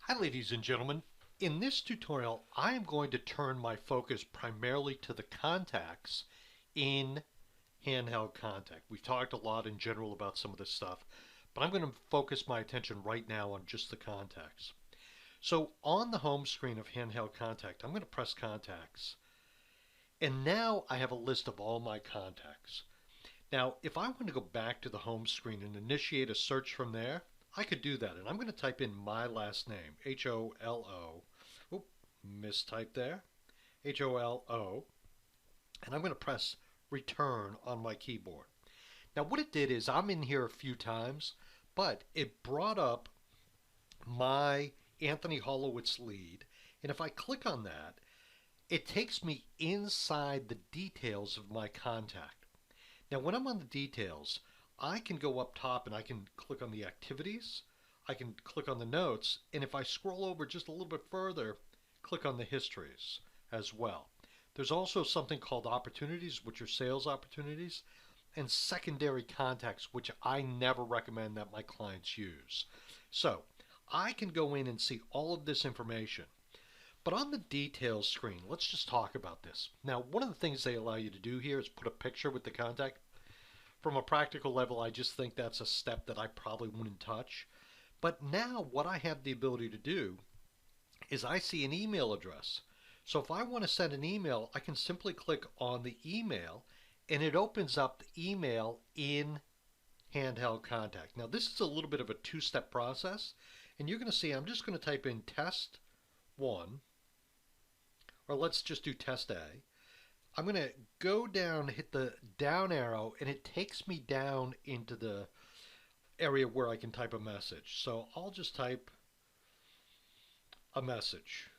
Hi ladies and gentlemen. In this tutorial, I am going to turn my focus primarily to the contacts in handheld contact. We've talked a lot in general about some of this stuff, but I'm going to focus my attention right now on just the contacts. So on the home screen of handheld contact, I'm going to press contacts. And now I have a list of all my contacts. Now, if I want to go back to the home screen and initiate a search from there, I could do that. And I'm going to type in my last name, Holo. Oop, mistype there. Holo. And I'm going to press return on my keyboard. Now, what it did is I'm in here a few times, but it brought up my Anthony Holowitz lead. And if I click on that, it takes me inside the details of my contact. Now, when I'm on the details, I can go up top and I can click on the activities, I can click on the notes, and if I scroll over just a little bit further, click on the histories as well. There's also something called opportunities, which are sales opportunities, and secondary contacts, which I never recommend that my clients use. So I can go in and see all of this information. But on the details screen, let's just talk about this. Now, one of the things they allow you to do here is put a picture with the contact. From a practical level, I just think that's a step that I probably wouldn't touch. But now what I have the ability to do is I see an email address. So if I want to send an email, I can simply click on the email and it opens up the email in handheld contact. Now this is a little bit of a two-step process, and you're going to see I'm just going to type in test 1, or let's just do test A. I'm going to go down, hit the down arrow, and it takes me down into the area where I can type a message. So I'll just type a message.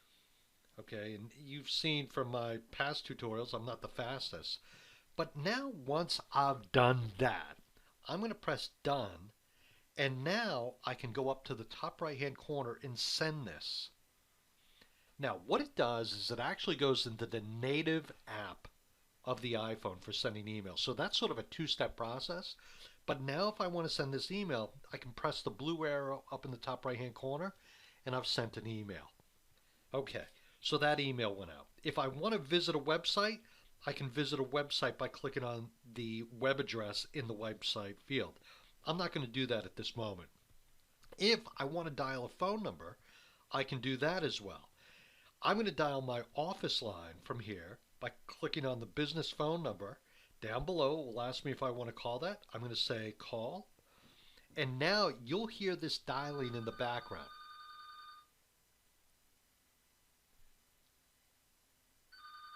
Okay, and you've seen from my past tutorials, I'm not the fastest. But now once I've done that, I'm going to press done, and now I can go up to the top right hand corner and send this. Now what it does is it actually goes into the native app of the iPhone for sending emails. So that's sort of a two-step process. But now if I want to send this email, I can press the blue arrow up in the top right hand corner and I've sent an email. Okay, so that email went out. If I want to visit a website, I can visit a website by clicking on the web address in the website field. I'm not going to do that at this moment. If I want to dial a phone number, I can do that as well. I'm going to dial my office line from here by clicking on the business phone number. Down below, it will ask me if I want to call that. I'm going to say call. And now you'll hear this dialing in the background.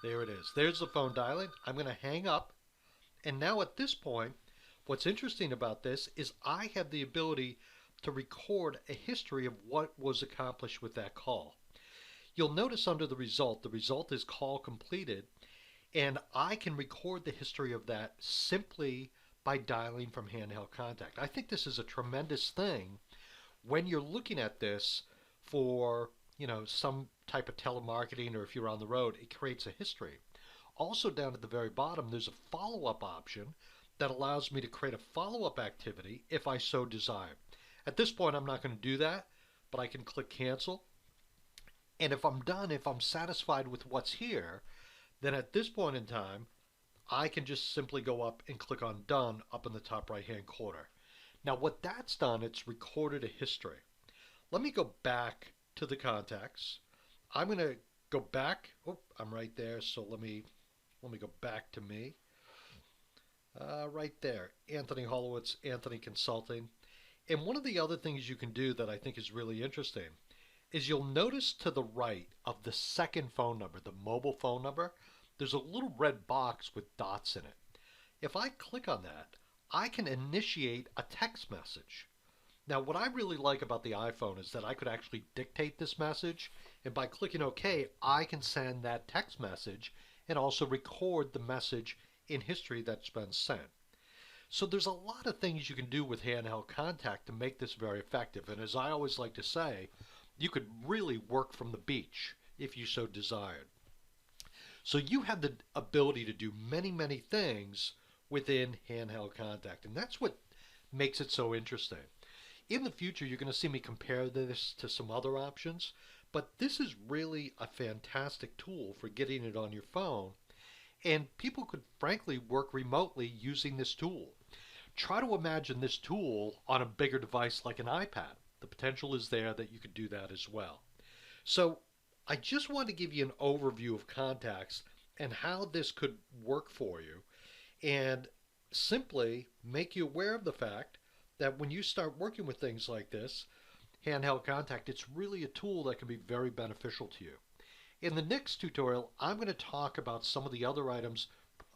There it is. There's the phone dialing. I'm going to hang up. And now at this point, what's interesting about this is I have the ability to record a history of what was accomplished with that call. You'll notice under the result is call completed, and I can record the history of that simply by dialing from handheld contact. I think this is a tremendous thing when you're looking at this for, some type of telemarketing, or if you're on the road, it creates a history. Also down at the very bottom, there's a follow-up option that allows me to create a follow-up activity if I so desire. At this point, I'm not going to do that, but I can click cancel. And if I'm done, if I'm satisfied with what's here, then at this point in time, I can just simply go up and click on done up in the top right hand corner. Now what that's done, it's recorded a history. Let me go back to the contacts. I'm going to go back. Oh, I'm right there. So let me go back to me. Right there, Anthony Holowitz, Anthony Consulting. And one of the other things you can do that I think is really interesting is you'll notice to the right of the second phone number, the mobile phone number, there's a little red box with dots in it. If I click on that, I can initiate a text message. Now, what I really like about the iPhone is that I could actually dictate this message, and by clicking OK, I can send that text message and also record the message in history that's been sent. So there's a lot of things you can do with handheld contact to make this very effective. And as I always like to say, you could really work from the beach if you so desired. So you have the ability to do many, many things within handheld contact. And that's what makes it so interesting. In the future, you're going to see me compare this to some other options, but this is really a fantastic tool for getting it on your phone. And people could frankly work remotely using this tool. Try to imagine this tool on a bigger device like an iPad. The potential is there that you could do that as well. So I just want to give you an overview of contacts and how this could work for you, and simply make you aware of the fact that when you start working with things like this, handheld contact, it's really a tool that can be very beneficial to you. In the next tutorial, I'm going to talk about some of the other items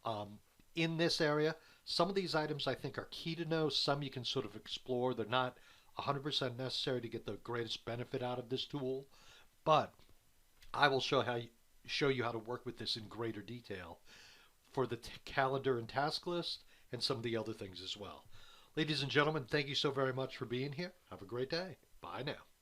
um, in this area. Some of these items I think are key to know. Some you can sort of explore. They're not 100% necessary to get the greatest benefit out of this tool, but I will show you how to work with this in greater detail for the calendar and task list and some of the other things as well. Ladies and gentlemen, thank you so very much for being here. Have a great day. Bye now.